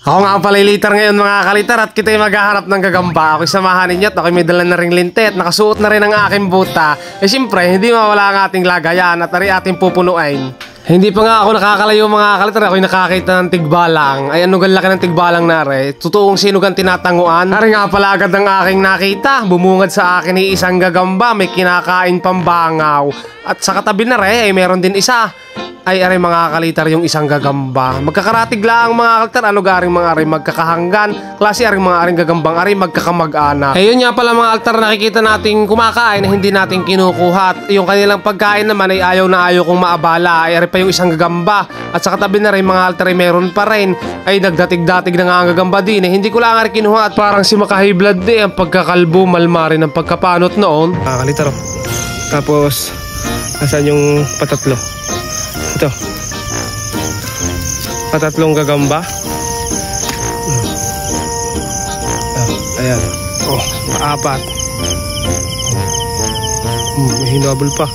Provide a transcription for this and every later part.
Ako nga ang palilitar ngayon mga kalitar at kita'y maghahanap ng gagamba. Ako'y samahan ninyo at ako'y may dala na ring lintet. Nakasuot na rin ang aking buta. Siyempre, hindi mawala ang ating lagayan at ari ating pupunuin. Hindi pa nga ako nakakalayo mga kalitar. Ako'y nakakita ng tigbalang. Ay ano laki ng tigbalang na re. Totoong sinugan tinatanguan. Ari nga pala agad ang aking nakita. Bumungad sa akin ni isang gagamba. May kinakain pambangaw. At sa katabi na re ay meron din isa. Ay aray mga kalitar yung isang gagamba. Magkakaratig lang mga kalitar. Ano garing mga aray magkakahanggan. Klase aring mga aring gagambang aray magkakamag-anak. Ayun nga pala mga kalitar, nakikita nating kumakain na hindi natin kinukuha. At yung kanilang pagkain naman ay ayaw na ayaw kong maabala. Ay aray pa yung isang gagamba. At sa katabi na rin mga kalitar ay meron pa rin. Ay nagdatig-datig na nga ang gagamba din. Hindi ko lang aray kinuha at parang si makahiblad din ang pagkakalbo malmari ng pagkapanot noon. Kalitar oh. Tapos asan yung patatlo? Ito. Patatlong gagamba. Ayan. Oh, maapat. May hinabol pa.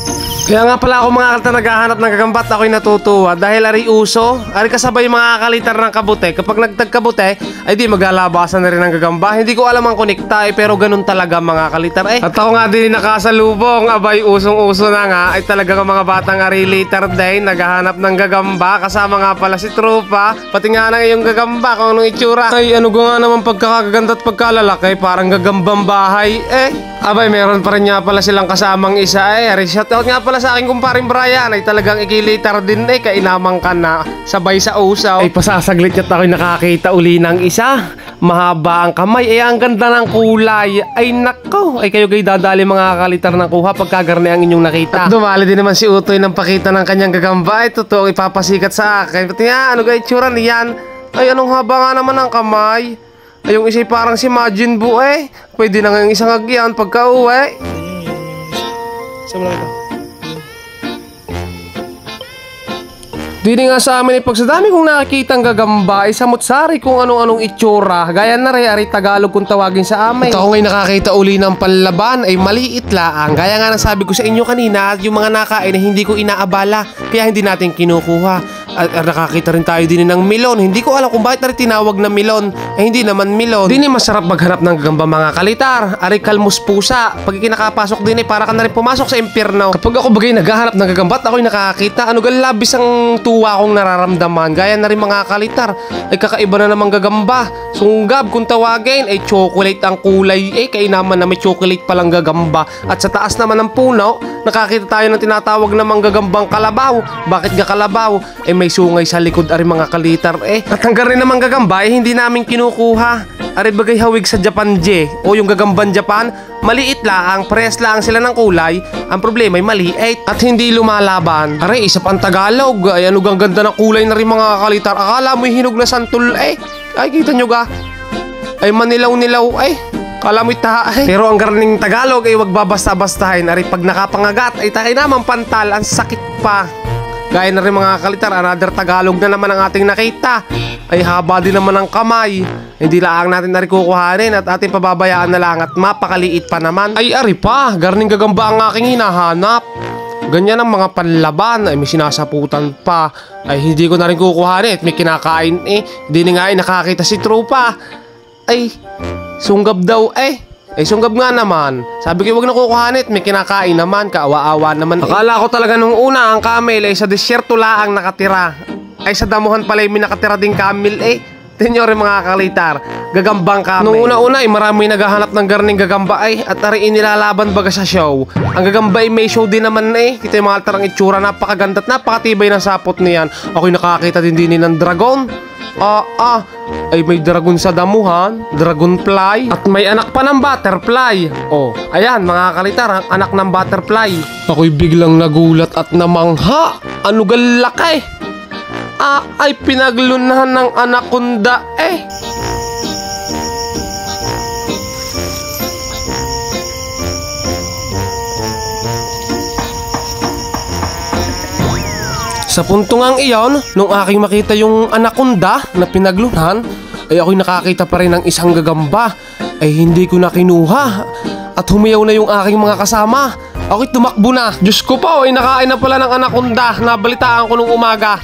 Kaya nga pala ako mga kalitar naghahanap ng gagamba at ako'y natutuwa dahil ari uso, ari kasabay mga kalitar ng kabute. Kapag nagtagkabute, ay di maglalabasan na rin ng gagamba. Hindi ko alam ang konekta pero ganun talaga mga kalitar At ako nga din nakasalubong, abay usong-uso na nga, ay talagang mga batang ari litar din naghahanap ng gagamba. Kasama nga pala si Tropa, pati nga na yung gagamba kung anong itsura. Ay ano nga naman pagkakaganda at pagkalalaki, parang gagambang bahay. Abay meron pa rin nga pala silang kasamang isa shoutout nga pala sa aking kumparing Brian ay talagang ikilitar din kainamang ka na sabay sa usaw. Ay pasasaglit at ako'y nakakita uli ng isa. Mahaba ang kamay ang ganda ng kulay. Ay nako, ay kayo dadali mga kalitar ng kuha pagkagarni ang inyong nakita. At dumali din naman si Utoy ng pakita ng kanyang gagamba. Ay totoo ipapasikat sa akin. Pati nga ano itsura niyan. Ay anong haba nga naman ang kamay. Ay yung isa'y parang si Majin Bu Pwede na nga yung isang agyan pagka uwi. Saan mo lang ito? Dini nga sa amin pagsadami kong nakikitang gagamba ay samot-sari kung anong-anong itsura. Gaya na rin, ari Tagalog kung tawagin sa amin. At ako ngayon nakakita uli ng panlaban ay maliit lang. Gaya nga nasabi ko sa inyo kanina, yung mga nakain ay hindi ko inaabala. Kaya hindi natin kinukuha. At nakakita rin tayo din ng milon. Hindi ko alam kung bakit na rin tinawag na milon. Hindi naman milon. Dini masarap maghanap ng gagamba mga kalitar. Ari kalmus pusa. Pag kinakapasok din para ka na rin pumasok sa impyerno. Kapag ako bagay naghahanap ng gagamba at ako'y nakakita, labis ang tuwa akong nararamdaman. Gaya na rin mga kalitar. Ay kakaiba na namang gagamba. Sunggab kung tawagin ay chocolate ang kulay. Kainaman na may chocolate palang gagamba. At sa taas naman ng puno, nakakita tayo ng tinatawag namang gagambang kalabaw. Bakit kalabaw? May sungay sa likod ari mga kalitar At hanggang rin namang gagamba hindi namin kinukuha. Ari bagay hawig sa Japan o yung gagambang Japan, maliit lang, parehas lang sila ng kulay. Ang problema ay maliit at hindi lumalaban. Ari isa pang Tagalog, ay ano gang ganda ng kulay na rin mga kalitar. Akala mo hinog na santol ay kita nyo ga. Ay manilaw-nilaw kala mo ita Pero ang garning Tagalog ay wag babasta-bastahin. Ari pag nakapangagat ay takay naman pantal, ang sakit pa. Gaya na rin mga kalitar, another Tagalog na naman ang ating nakita. Ay haba din naman ang kamay. Hindi lang natin na rin kukuhanin at ating pababayaan na lang at mapakaliit pa naman. Ay ari pa, garning gagamba ang aking hinahanap. Ganyan ang mga panlaban, ay may sinasaputan pa. Ay hindi ko na rin kukuhanin at may kinakain Hindi nga nakakita si Tropa. Ay sunggab daw sunggab nga naman. Sabi ko wag na kukuhanit, may kinakain naman, kaawa-awa naman. Akala ko talaga nung una ang camel ay sa desierto laang nakatira. Ay sa damuhan pala may nakatira ding camel Tinyo rin mga kalitar, gagambang camel. Nung una-una ay marami naghahanap ng garning gagamba at ari inilalaban baga sa show. Ang gagamba ay may show din naman Kita yung mga altarang itsura, napakaganda at napakatibay ng sapot niyan. Ako'y nakakita din ng dragon. Ay may dragon sa damuhan, dragonfly, at may anak pa ng butterfly. Ayan mga kalitar, ang anak ng butterfly. Ako'y biglang nagulat at namangha. Ano galaki? Ay pinaglunahan ng anaconda Sa puntungang iyon, nung aking makita yung anaconda na pinaglunahan, ay ako'y nakakita pa rin ng isang gagamba. Ay hindi ko na kinuha at humiyaw na yung aking mga kasama. Ako'y tumakbo na. Diyos ko po, ay nakain na pala ng anaconda. Nabalitaan ko nung umaga.